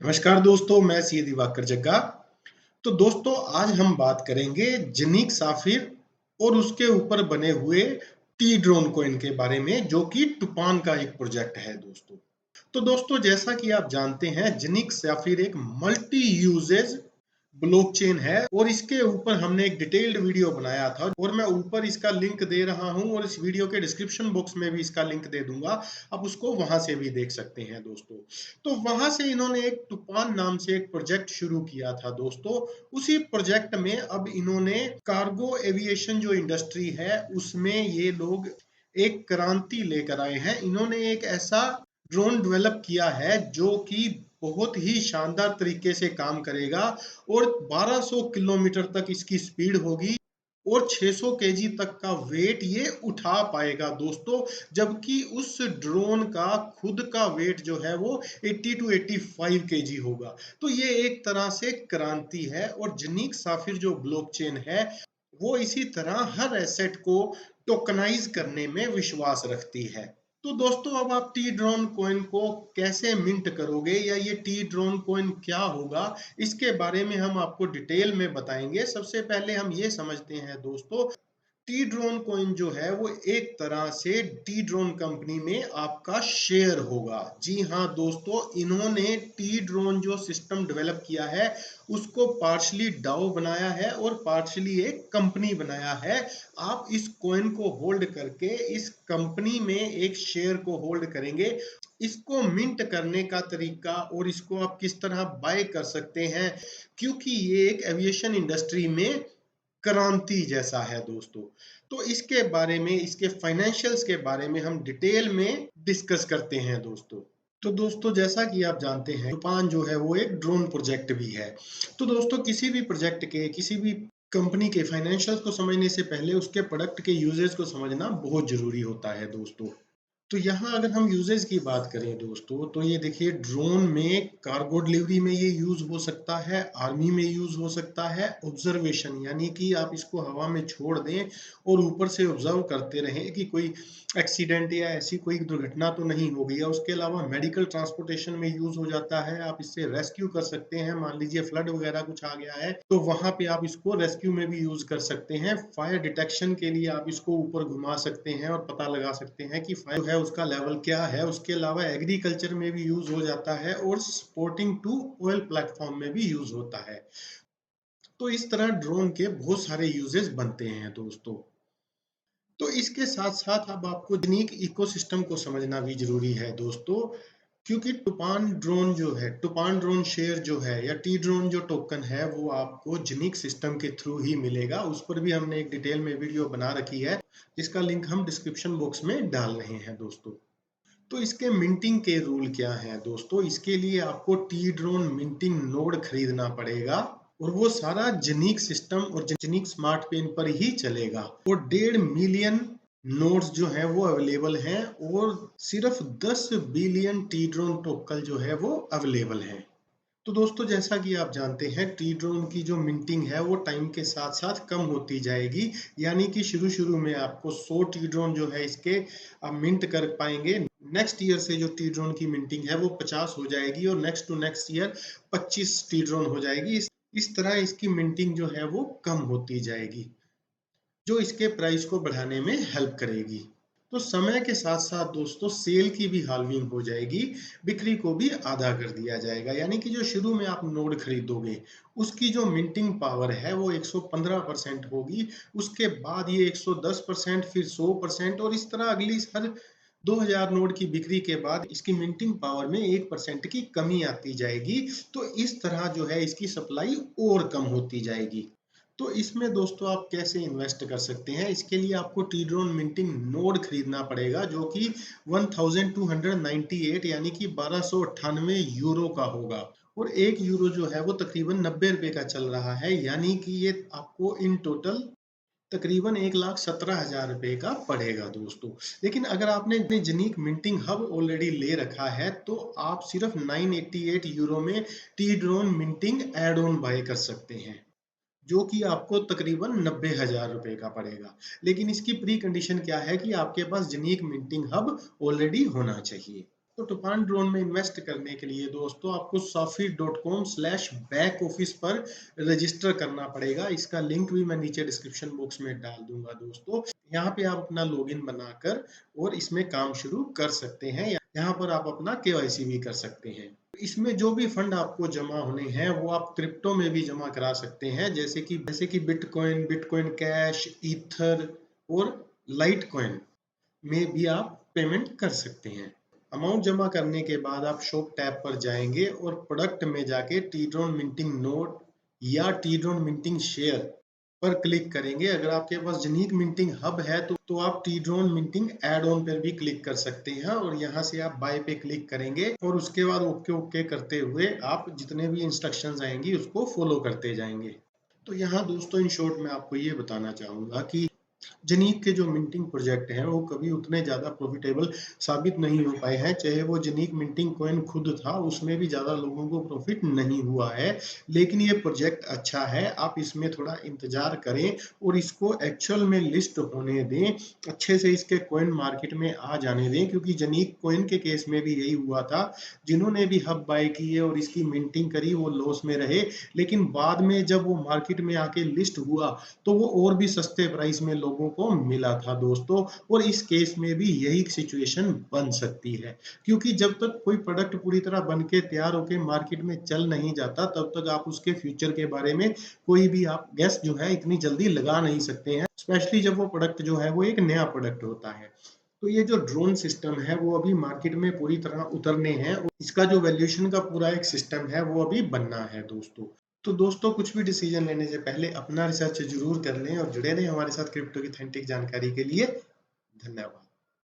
नमस्कार दोस्तों, मैं सी दिवाकर जग्गा। तो दोस्तों आज हम बात करेंगे जिनीक साफिर और उसके ऊपर बने हुए टी ड्रोन कॉइन के बारे में, जो कि टूपान का एक प्रोजेक्ट है दोस्तों। तो दोस्तों जैसा कि आप जानते हैं, जिनीक साफिर एक मल्टी यूजेज ब्लॉकचेन है और इसके ऊपर हमने एक डिटेल्ड वीडियो बनाया था और मैं ऊपर इसका लिंक दे रहा हूं और इस वीडियो के डिस्क्रिप्शन बॉक्स में भी इसका लिंक दे दूंगा। आप उसको वहां से भी देख सकते हैं दोस्तों। तो वहां से इन्होंने एक टूपान नाम से एक प्रोजेक्ट शुरू किया था दोस्तों। उसी प्रोजेक्ट में अब इन्होंने कार्गो एविएशन जो इंडस्ट्री है उसमें ये लोग एक क्रांति लेकर आए हैं। इन्होंने एक ऐसा ड्रोन डेवलप किया है जो कि बहुत ही शानदार तरीके से काम करेगा और 1200 किलोमीटर तक इसकी स्पीड होगी और 600 केजी तक का वेट ये उठा पाएगा दोस्तों। जबकि उस ड्रोन का खुद का वेट जो है वो 80 टू 85 केजी होगा। तो ये एक तरह से क्रांति है और जिनीक साफिर जो ब्लॉकचेन है वो इसी तरह हर एसेट को टोकनाइज करने में विश्वास रखती है। तो दोस्तों अब आप टी ड्रोन कॉइन को कैसे मिंट करोगे या ये टी ड्रोन कॉइन क्या होगा, इसके बारे में हम आपको डिटेल में बताएंगे। सबसे पहले हम ये समझते हैं दोस्तों, टी ड्रोन कॉइन जो है वो एक तरह से टी ड्रोन कंपनी में आपका शेयर होगा। जी हाँ दोस्तों, इन्होंने टी ड्रोन जो सिस्टम डेवलप किया है उसको पार्शली डाओ बनाया है और पार्शली एक कंपनी बनाया है। आप इस कॉइन को होल्ड करके इस कंपनी में एक शेयर को होल्ड करेंगे। इसको मिंट करने का तरीका और इसको आप किस तरह बाय कर सकते हैं, क्योंकि ये एक एविएशन इंडस्ट्री में क्रांति जैसा है दोस्तों। तो इसके बारे में, इसके फाइनेंशियल्स के बारे में हम डिटेल में डिस्कस करते हैं दोस्तों। तो दोस्तों जैसा कि आप जानते हैं, टूपान जो है वो एक ड्रोन प्रोजेक्ट भी है। तो दोस्तों किसी भी प्रोजेक्ट के, किसी भी कंपनी के फाइनेंशियल्स को समझने से पहले उसके प्रोडक्ट के यूजेस को समझना बहुत जरूरी होता है दोस्तों। तो यहाँ अगर हम यूजेस की बात करें दोस्तों, तो ये देखिए, ड्रोन में कार्गो डिलीवरी में ये यूज हो सकता है, आर्मी में यूज हो सकता है, ऑब्जर्वेशन यानी कि आप इसको हवा में छोड़ दें और ऊपर से ऑब्जर्व करते रहें कि कोई एक्सीडेंट या ऐसी कोई दुर्घटना तो नहीं हो गई है। उसके अलावा मेडिकल ट्रांसपोर्टेशन में यूज हो जाता है। आप इससे रेस्क्यू कर सकते हैं, मान लीजिए फ्लड वगैरह कुछ आ गया है तो वहां पे आप इसको रेस्क्यू में भी यूज कर सकते हैं। फायर डिटेक्शन के लिए आप इसको ऊपर घुमा सकते हैं और पता लगा सकते हैं कि फायर है उसका लेवल क्या है। उसके अलावा एग्रीकल्चर में भी यूज हो जाता है और सपोर्टिंग टू ऑयल प्लेटफॉर्म में भी यूज होता है। तो इस तरह ड्रोन के बहुत सारे यूजेस बनते हैं दोस्तों। तो इसके साथ साथ अब आपको यूनिक इकोसिस्टम को समझना भी जरूरी है दोस्तों, क्योंकि टूपान ड्रोन जो है, टूपान ड्रोन शेयर जो है या टी ड्रोन जो टोकन है वो आपको यूनिक सिस्टम के थ्रू ही मिलेगा। उस पर भी हमने एक डिटेल में वीडियो बना रखी है, जिसका लिंक हम डिस्क्रिप्शन बॉक्स में डाल रहे हैं दोस्तों। तो इसके मिंटिंग के रूल क्या हैं दोस्तों? इसके लिए आपको टी ड्रोन मिंटिंग नोड खरीदना पड़ेगा और वो सारा जिनीक सिस्टम और जिनीक स्मार्ट पेन पर ही चलेगा और 1.5 मिलियन नोड्स जो हैं वो अवेलेबल हैं और सिर्फ 10 बिलियन टी ड्रोन टोकन जो है वो अवेलेबल हैं। तो दोस्तों जैसा कि आप जानते हैं, टी ड्रोन की जो मिंटिंग है वो टाइम के साथ साथ कम होती जाएगी। यानी कि शुरू शुरू में आपको 100 टी ड्रोन जो है इसके आप मिंट कर पाएंगे। नेक्स्ट ईयर से जो टी ड्रोन की मिंटिंग है वो 50 हो जाएगी और next to next year 25 T drone हो जाएगी। इस तरह इसकी मिंटिंग जो है वो कम होती जाएगी, जो इसके प्राइस को बढ़ाने में हेल्प करेगी। तो समय के साथ साथ दोस्तों सेल की भी हाल्विंग हो जाएगी, बिक्री को भी आधा कर दिया जाएगा। यानी कि जो शुरू में आप नोड खरीदोगे उसकी जो मिंटिंग पावर है वो 115% होगी, उसके बाद ये 110%, फिर 100% और इस तरह अगली हर 2000 नोड की बिक्री के बाद इसकी मिंटिंग पावर में 1% की कमी आती जाएगी। तो इस तरह जो है इसकी सप्लाई और कम होती जाएगी। तो इसमें दोस्तों आप कैसे इन्वेस्ट कर सकते हैं? इसके लिए आपको टी ड्रोन मिंटिंग नोड खरीदना पड़ेगा, जो कि 1298 यानी कि 1298 यूरो का होगा और 1 यूरो जो है वो तकरीबन 90 रुपए का चल रहा है। यानी कि ये आपको इन टोटल तकरीबन 1,17,000 रुपए का पड़ेगा दोस्तों। लेकिन अगर आपने जनीक मिंटिंग हब ऑलरेडी ले रखा है तो आप सिर्फ 988 यूरो में T drone minting add on buy कर सकते हैं, जो कि आपको तकरीबन 90,000 रुपए का पड़ेगा। लेकिन इसकी प्री कंडीशन क्या है कि आपके पास यूनिक मिंटिंग हब ऑलरेडी होना चाहिए। तो तूफान ड्रोन में इन्वेस्ट करने के लिए दोस्तों आपको safir.com/backoffice पर रजिस्टर करना पड़ेगा। इसका लिंक भी मैं नीचे डिस्क्रिप्शन बॉक्स में डाल दूंगा दोस्तों। यहाँ पे आप अपना लॉगिन बनाकर और इसमें काम शुरू कर सकते हैं। यहाँ पर आप अपना केवाईसी भी कर सकते हैं। इसमें जो भी फंड आपको जमा होने हैं वो आप क्रिप्टो में भी जमा करा सकते हैं, जैसे कि बिटकॉइन, बिटकॉइन कैश, ईथर और लाइट कॉइन में भी आप पेमेंट कर सकते हैं। अमाउंट जमा करने के बाद आप शॉप टैब पर जाएंगे और प्रोडक्ट में जाके टी-ड्रोन मिंटिंग नोट या टी-ड्रोन मिंटिंग शेयर पर क्लिक करेंगे। अगर आपके पास यूनिक मिंटिंग हब है तो आप टी-ड्रोन मिंटिंग एड ऑन पर भी क्लिक कर सकते हैं और यहाँ से आप बाय पे क्लिक करेंगे और उसके बाद ओके ओके करते हुए आप जितने भी इंस्ट्रक्शंस आएंगी उसको फॉलो करते जाएंगे। तो यहाँ दोस्तों इन शॉर्ट मैं आपको ये बताना चाहूंगा कि जनीक के जो मिंटिंग प्रोजेक्ट हैं वो कभी उतने ज़्यादा प्रॉफिटेबल साबित नहीं हो पाए हैं। चाहे वो जनीक मिंटिंग कॉइन खुद था, उसमें भी ज़्यादा लोगों को प्रॉफिट नहीं हुआ है। लेकिन ये प्रोजेक्ट अच्छा है, आप इसमें थोड़ा इंतज़ार करें और इसको एक्चुअल में लिस्ट होने दें, अच्छे से इसके कॉइन मार्केट में आ जाने दें, क्योंकि जनीक कॉइन के केस में भी यही हुआ था। जिन्होंने भी हब बाय किए और इसकी मिंटिंग करी वो लॉस में रहे, लेकिन बाद में जब वो मार्केट में आके लिस्ट हुआ तो वो और भी सस्ते प्राइस में लोगों को मिला था दोस्तों। और इस केस में भी यही सिचुएशन बन सकती है, क्योंकि जब तक कोई प्रोडक्ट पूरी तरह बन के तैयार होकर मार्केट में चल नहीं जाता तब तक आप उसके फ्यूचर के बारे में कोई भी आप गैस जो है इतनी जल्दी लगा नहीं सकते हैं, स्पेशली जब वो प्रोडक्ट जो है वो एक नया प्रोडक्ट होता है। तो ये जो ड्रोन सिस्टम है वो अभी मार्केट में पूरी तरह उतरने हैं और इसका जो वैल्यूएशन का पूरा एक सिस्टम है वो अभी बनना है दोस्तों। तो दोस्तों कुछ भी डिसीजन लेने से पहले अपना रिसर्च जरूर कर लें और जुड़े रहें हमारे साथ क्रिप्टो की ऑथेंटिक जानकारी के लिए। धन्यवाद।